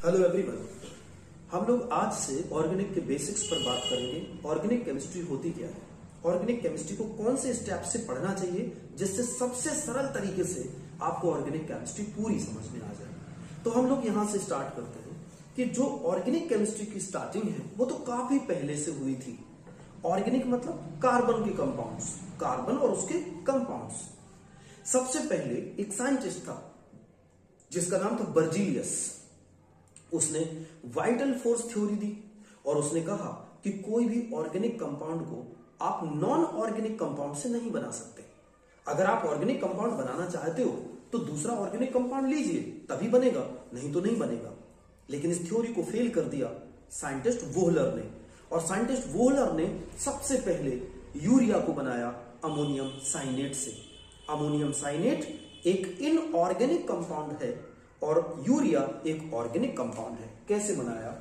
Hello everyone. हम लोग आज से ऑर्गेनिक के बेसिक्स पर बात करेंगे। ऑर्गेनिक केमिस्ट्री होती क्या है, ऑर्गेनिक केमिस्ट्री को कौन से स्टेप से पढ़ना चाहिए जिससे सबसे सरल तरीके से आपको ऑर्गेनिक केमिस्ट्री पूरी समझ में आ जाए। तो हम लोग यहां से स्टार्ट करते हैं कि जो ऑर्गेनिक केमिस्ट्री की स्टार्टिंग है वो तो काफी पहले से हुई थी। ऑर्गेनिक मतलब कार्बन के कंपाउंड्स, कार्बन और उसके कंपाउंड्स। सबसे पहले एक साइंटिस्ट था जिसका नाम था बर्जीलियस। उसने वाइटल फोर्स थ्योरी दी और उसने कहा कि कोई भी ऑर्गेनिक कंपाउंड को आप नॉन ऑर्गेनिक कंपाउंड से नहीं बना सकते। अगर आप ऑर्गेनिक कंपाउंड बनाना चाहते हो तो दूसरा ऑर्गेनिक कंपाउंड लीजिए, तभी बनेगा, नहीं तो नहीं बनेगा। लेकिन इस थ्योरी को फेल कर दिया साइंटिस्ट वोहलर ने। और साइंटिस्ट वोहलर ने सबसे पहले यूरिया को बनाया अमोनियम साइनेट से। अमोनियम साइनेट एक इनऑर्गेनिक कंपाउंड है और यूरिया एक ऑर्गेनिक कंपाउंड है। कैसे बनाया?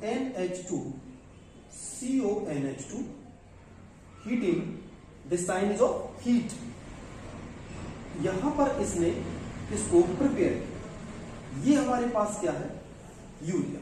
NH2CONH2 heating, this sign is of heat. यहां पर इसने इसको प्रिपेयर किया। ये हमारे पास क्या है? यूरिया।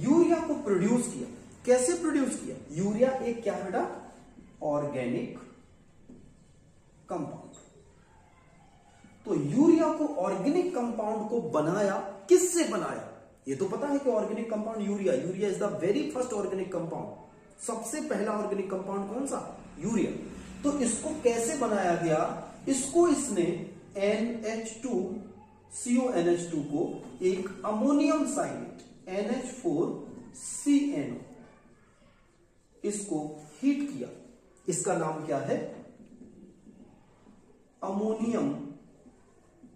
यूरिया को प्रोड्यूस किया। कैसे प्रोड्यूस किया? यूरिया एक क्या है बेटा? Organic compound. तो यूरिया को ऑर्गेनिक कंपाउंड को बनाया, किससे बनाया? ये तो पता है कि organic compound urea is the very first organic compound. सबसे पहला ऑर्गेनिक कंपाउंड कौन सा? यूरिया। तो इसको कैसे बनाया गया? इसको इसने NH2CONH2 को एक अमोनियम साइनेट NH4CNO इसको हीट किया। इसका नाम क्या है? Ammonium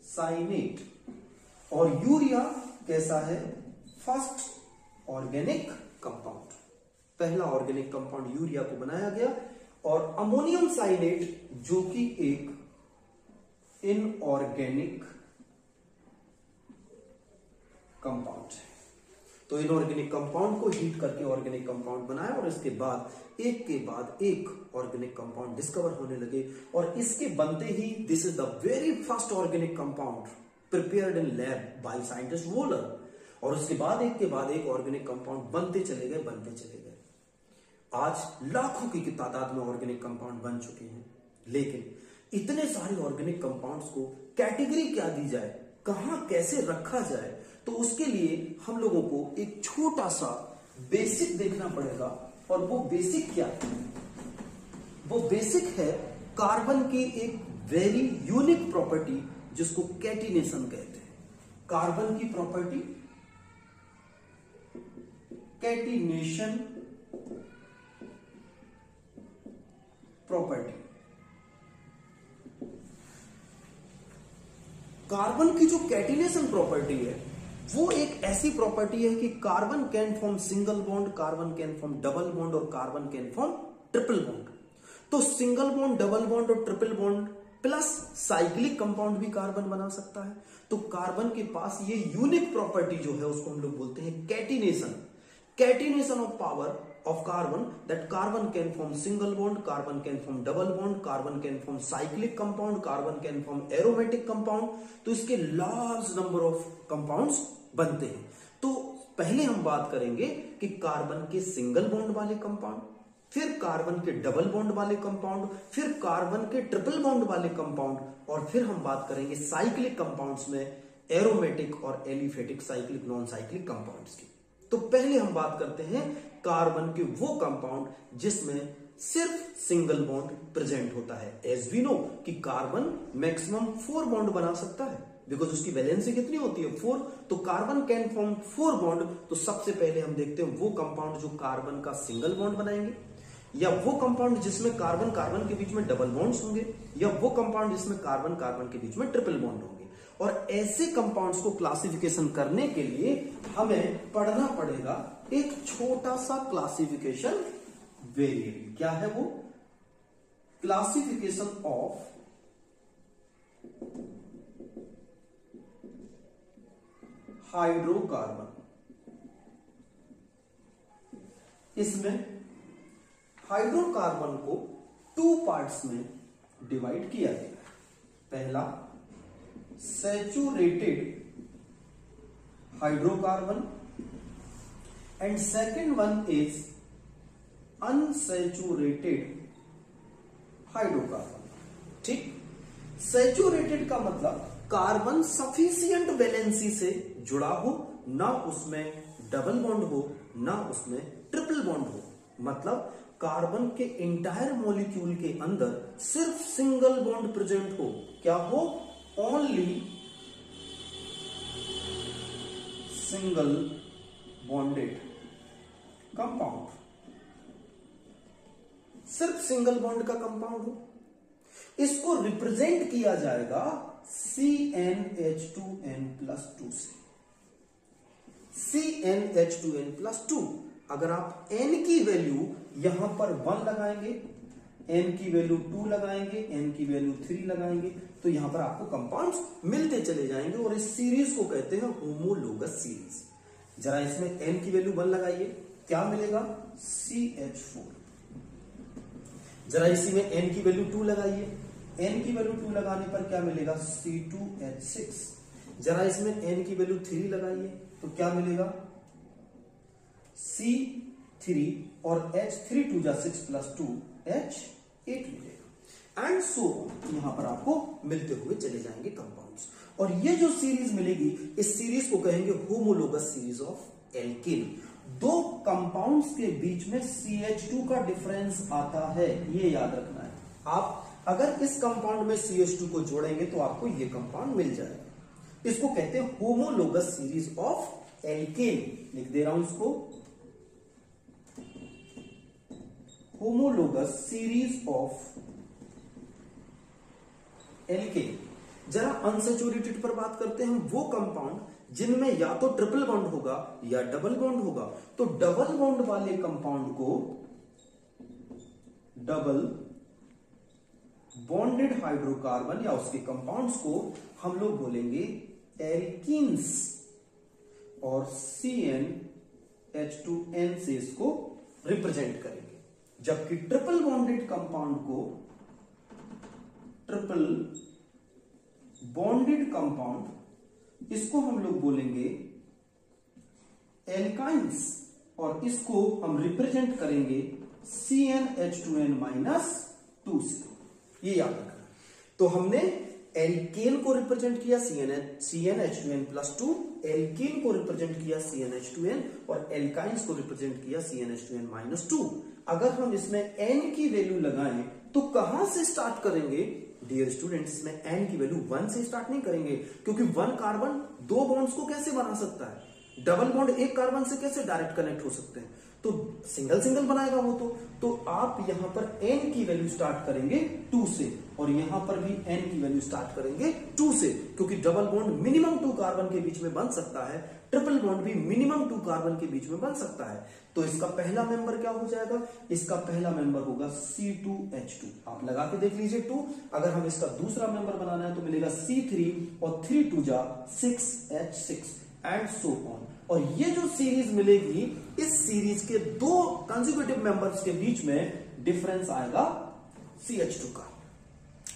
cyanate. और यूरिया कैसा है? First organic compound. पहला ऑर्गेनिक कंपाउंड यूरिया को बनाया गया। और अमोनियम साइनेट जो कि एक इनऑर्गेनिक कंपाउंड है। तो इनऑर्गेनिक कंपाउंड को हीट करके ऑर्गेनिक कंपाउंड बनाया और इसके बाद एक के बाद एक ऑर्गेनिक कंपाउंड डिस्कवर होने लगे। और इसके बनते ही this is the very first organic compound prepared in lab by scientist Wohler. और उसके बाद एक ऑर्गेनिक कंपाउंड बनते चले गए। आज लाखों की तादाद में ऑर्गेनिक कंपाउंड बन चुके हैं। लेकिन इतने सारे ऑर्गेनिक कंपाउंड्स को कैटेगरी क्या दी जाए, कहां कैसे रखा जाए, तो उसके लिए हम लोगों को एक छोटा सा बेसिक देखना पड़ेगा। और वो बेसिक क्या है? वो बेसिक है कार्बन की एक वेरी यूनिक प्रॉपर्टी जिसको कैटिनेशन कहते हैं। कार्बन की प्रॉपर्टी कैटिनेशन प्रॉपर्टी। कार्बन की जो कैटिनेशन प्रॉपर्टी है वो एक ऐसी प्रॉपर्टी है कि carbon can form single bond, carbon can form double bond और carbon can form triple bond. तो सिंगल बॉन्ड, डबल बॉन्ड और triple bond plus cyclic compound भी कार्बन बना सकता है। तो कार्बन के पास ये यूनिक प्रॉपर्टी जो है उसको हम लोग बोलते हैं catenation. Catenation of power of carbon, that carbon can form single bond, carbon can form double bond, carbon can form cyclic compound, carbon can form aromatic compound। तो इसके large number of compounds बनते हैं। तो पहले हम बात करेंगे कि कार्बन के सिंगल बॉन्ड वाले कंपाउंड, फिर कार्बन के डबल बॉन्ड वाले कंपाउंड, फिर कार्बन के ट्रिपल बॉन्ड वाले कंपाउंड, और फिर हम बात करेंगे साइक्लिक कंपाउंड्स में एरोमेटिक और aliphatic, cyclic, non cyclic compounds की। तो पहले हम बात करते हैं कार्बन के वो कंपाउंड जिसमें सिर्फ सिंगल बॉन्ड प्रेजेंट होता है। एज वी नो कि कार्बन मैक्सिमम 4 बॉन्ड बना सकता है बिकॉज उसकी वैलेंसी कितनी होती है? 4। तो कार्बन कैन फॉर्म 4 बॉन्ड। तो सबसे पहले हम देखते हैं वो कंपाउंड जो कार्बन का सिंगल बॉन्ड बनाएंगे, या वो कंपाउंड जिसमें कार्बन कार्बन के बीच में डबल बॉन्ड्स होंगे, या वो कंपाउंड जिसमें कार्बन कार्बन के बीच में ट्रिपल बॉन्ड होंगे। और ऐसे कंपाउंड्स को क्लासिफिकेशन करने के लिए हमें पढ़ना पड़ेगा एक छोटा सा क्लासिफिकेशन वेरिएबल। क्या है वो? Classification of hydrocarbon. इसमें हाइड्रोकार्बन को 2 पार्ट्स में डिवाइड किया गया है। पहला saturated hydrocarbon, and second one is unsaturated hydrocarbon. ठीक, सैचुरेटेड का मतलब कार्बन सफिशिएंट वैलेंसी से जुड़ा हो, ना उसमें डबल बॉन्ड हो ना उसमें ट्रिपल बॉन्ड हो, मतलब कार्बन के इंटायर मॉलिक्यूल के अंदर सिर्फ सिंगल बॉन्ड प्रेजेंट हो। क्या हो? ओनली सिंगल बॉन्डेड कंपाउंड, सिर्फ सिंगल बॉन्ड का कंपाउंड हो। इसको रिप्रेजेंट किया जाएगा CnH2n+2 से। CnH2n+2, अगर आप n की वैल्यू यहां पर 1 लगाएंगे, n की वैल्यू 2 लगाएंगे, n की वैल्यू 3 लगाएंगे, तो यहां पर आपको कंपाउंड्स मिलते चले जाएंगे और इस सीरीज को कहते हैं होमोलोगस सीरीज। जरा इसमें n की वैल्यू 1 लगाइए, क्या मिलेगा? CH4। जरा इसी में n की वैल्यू 2 लगाइए, n की वैल्यू 2 लगाने पर क्या मिलेगा? C2H6। जरा इसमें n की वैल्यू 3 लगाइए तो क्या मिलेगा? C3 और H3 2 जा 6 + 2 H8 मिलेगा। एंड सो यहां पर आपको मिलते हुए चले जाएंगे कंपाउंड्स। और ये जो सीरीज मिलेगी, इस सीरीज को कहेंगे होमोलोगस सीरीज ऑफ एल्केन। दो कंपाउंड्स के बीच में CH2 का डिफरेंस आता है, ये याद रखना है। आप अगर इस कंपाउंड में CH2 को जोड़ेंगे तो आपको ये कंपाउंड मिल जाएगा। इसको कहते हैं होमोलोगस सीरीज ऑफ एल्केन। लिख दे रहा हूं इसको, होमोलोगस सीरीज ऑफ एल्केन। जरा अनसैचुरेटेड पर बात करते हैं। वो कंपाउंड जिनमें या तो ट्रिपल बॉन्ड होगा या डबल बॉन्ड होगा। तो डबल बॉन्ड वाले कंपाउंड को, डबल बॉन्डेड हाइड्रोकार्बन या उसके कंपाउंड्स को हम लोग बोलेंगे एल्कीन्स, और CnH2n से इसको रिप्रेजेंट करेंगे। जबकि ट्रिपल बॉन्डेड कंपाउंड को, ट्रिपल बॉन्डेड कंपाउंड, इसको हम लोग बोलेंगे एल्काइंस, और इसको हम रिप्रेजेंट करेंगे CnH2n-2 से। ये याद रखना। तो हमने एल्केन को रिप्रेजेंट किया CnH2n+2, एल्केन को रिप्रेजेंट किया CnH2n, और एल्काइंस को रिप्रेजेंट किया CnH2n-2। अगर हम इसमें n की वैल्यू लगाएं तो कहां से स्टार्ट करेंगे? डियर स्टूडेंट्स, इसमें n की वैल्यू 1 से स्टार्ट नहीं करेंगे, क्योंकि 1 कार्बन 2 बॉन्ड्स को कैसे बना सकता है? डबल बॉन्ड एक कार्बन से कैसे डायरेक्ट कनेक्ट हो सकते हैं? तो सिंगल सिंगल बनाएगा वो। तो आप यहां पर n की वैल्यू स्टार्ट करेंगे 2 से, और यहां पर भी n की वैल्यू स्टार्ट करेंगे 2 से, क्योंकि डबल बॉन्ड मिनिमम 2 कार्बन के बीच में बन सकता है, ट्रिपल बॉन्ड भी मिनिमम 2 कार्बन के बीच में बन सकता है। तो इसका पहला मेंबर क्या हो जाएगा? इसका पहला मेंबर होगा C2H2। आप लगा के देख लीजिए 2। अगर हम इसका दूसरा मेंबर बनाना है तो मिलेगा C3, और 3 2 जा 6H6 एंड सो ऑन। और ये जो सीरीज मिलेगी, इस सीरीज के 2 कंसेक्यूटिव मेंबर्स के बीच में डिफरेंस आएगा CH2 का,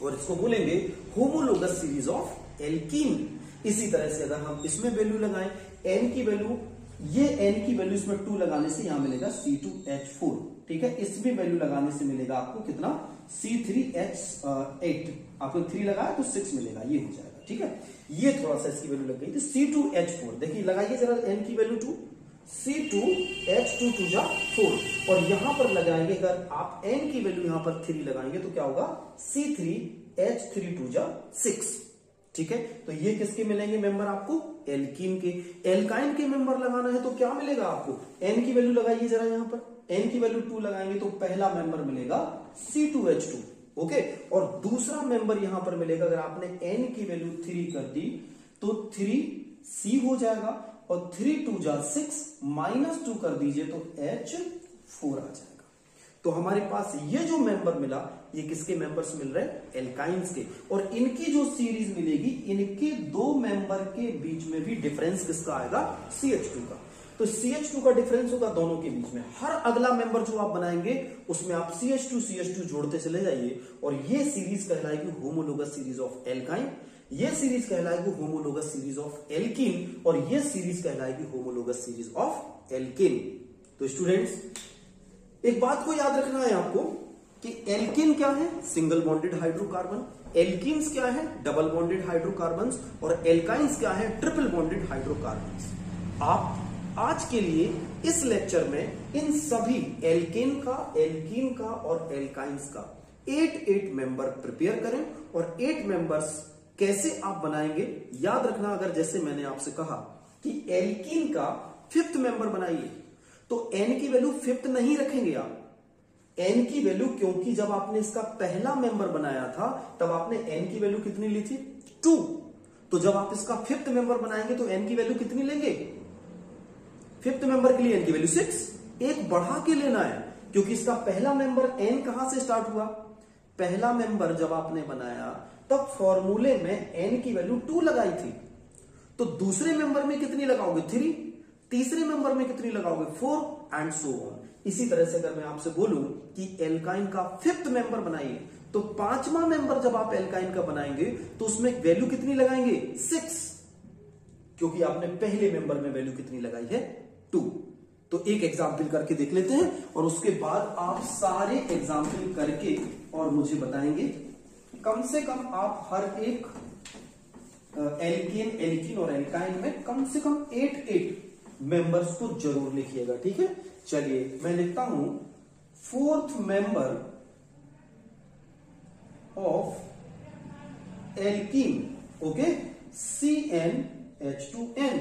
और इसको बोलेंगे होमोलोगस सीरीज ऑफ एल्कीन। इसी तरह से अगर हम इसमें वैल्यू लगाएं, n की वैल्यू, ये n की वैल्यू इसमें 2 लगाने से यहां मिलेगा C2H4। ठीक है, इसमें वैल्यू लगाने से मिलेगा आपको कितना? C3H8। आपको 3 लगाया तो 6 मिलेगा, ये हो जाएगा। ठीक है, ये थोड़ा सा इसकी वैल्यू लग गई थी। C2H4, देखिए लगाइए जरा n की वैल्यू 2, C2H2 2 जा 4, और यहां पर लगाएंगे, अगर आप n की वैल्यू यहां पर 3 लगाएंगे तो क्या होगा? C3H3 2 जा 6। ठीक है, तो ये किसके मिलेंगे मेंबर आपको? एल्कीन के। एल्काइन के मेंबर लगाना है तो क्या मिलेगा आपको? n की वैल्यू लगाइए जरा, यहां पर n की वैल्यू 2 लगाएंगे तो पहला मेंबर मिलेगा C2H2। ओके, और दूसरा मेंबर यहां पर मिलेगा, अगर आपने n की वैल्यू 3 कर दी तो 3C हो जाएगा, और 3 2 जा 6 -2 कर दीजिए तो H4 आ जाएगा। तो हमारे पास ये जो मेंबर मिला, ये किसके मेंबर्स मिल रहे हैं? एल्काइंस के। और इनकी जो सीरीज मिलेगी, इनके 2 मेंबर के बीच में भी डिफरेंस किसका आएगा? CH2 का। तो CH2 का डिफरेंस होगा दोनों के बीच में। हर अगला मेंबर जो आप बनाएंगे उसमें आप CH2 जोड़ते चले जाइए, और ये सीरीज कहलाएगी होमोलोगस सीरीज ऑफ एल्काइन। ये सीरीज कहलाएगी होमोलोगस सीरीज ऑफ एल्कीन और ये सीरीज कहलाएगी होमोलोगस सीरीज ऑफ एल्कीन। तो स्टूडेंट्स, एक बात को याद रखना है आपको कि एल्कीन क्या है, सिंगल बॉन्डेड हाइड्रोकार्बन, एल्कीन्स क्या है, डबल बॉन्डेड हाइड्रोकार्बन्स, और एल्काइंस क्या है, ट्रिपल बॉन्डेड हाइड्रोकार्बन्स। आप आज के लिए इस लेक्चर में इन सभी एल्कीन का और एल्काइंस का 8 मेंबर प्रिपेयर करें, और 8 मेंबर्स कैसे आप बनाएंगे याद रखना। अगर जैसे मैंने आपसे कहा कि एल्कीन का 5th मेंबर बनाइए, तो एन की वैल्यू 5th नहीं रखेंगे आप, एन की वैल्यू, क्योंकि जब आपने इसका पहला मेंबर बनाया था तब आपने एन की वैल्यू कितनी ली थी, 2। तो जब आप इसका 5th मेंबर बनाएंगे तो एन की वैल्यू कितनी लेंगे, 5th मेंबर के लिए एन की वैल्यू 6, एक बढ़ा के लेना है, क्योंकि इसका पहला मेंबर एन कहां से स्टार्ट हुआ, पहला मेंबर जब आपने बनाया तब फॉर्मूले में एन की वैल्यू 2 लगाई थी, तो दूसरे मेंबर में कितनी लगाओगे, 3, तीसरे मेंबर में कितनी लगाओगे, 4 एंड सो ऑन। इसी तरह से अगर मैं आपसे बोलूं कि एल्काइन का 5th मेंबर बनाइए, तो 5वां मेंबर जब आप एल्काइन का बनाएंगे तो उसमें वैल्यू कितनी लगाएंगे, 6, क्योंकि आपने पहले मेंबर में वैल्यू कितनी लगाई है, 2। तो एक एग्जाम्पल करके देख लेते हैं और उसके बाद आप सारे एग्जाम्पल करके और मुझे बताएंगे। कम से कम आप हर एक एल्कीन और एल्काइन में कम से कम 8 मेंबर्स को जरूर लिखिएगा, ठीक है। चलिए मैं लिखता हूं 4th member of alkene, okay, CnH2n।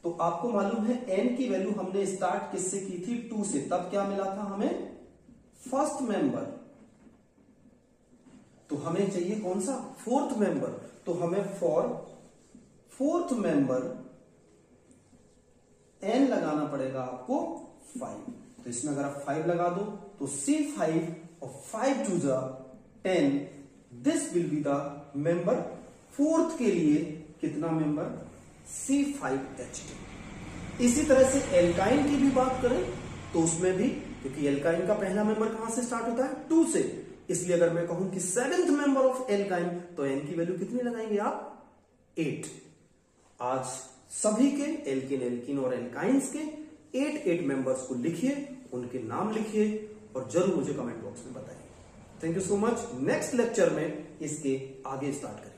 तो आपको मालूम है n की वैल्यू हमने स्टार्ट किससे की थी, 2 से, तब क्या मिला था हमें, 1st मेंबर। तो हमें चाहिए कौन सा, 4th मेंबर, तो हमें फॉर 4th मेंबर n लगाना पड़ेगा आपको 5। तो इसमें अगर आप 5 लगा दो तो C5 और 5 to the 10, this will be the member. 4th के लिए कितना मेंबर, C5H2। इसी तरह से एल्काइन की भी बात करें तो उसमें भी, क्योंकि एल्काइन का पहला मेंबर कहां से स्टार्ट होता है, 2 से, इसलिए अगर मैं कहूं कि 7th मेंबर ऑफ एल्काइन, तो n की वैल्यू कितनी लगाएंगे आप, 8। आज सभी के एल्कीन और एल्काइंस के 8 मेंबर्स को लिखिए, उनके नाम लिखिए और जरूर मुझे कमेंट बॉक्स में बताइए। Thank you so much. Next lecture में इसके आगे स्टार्ट करें।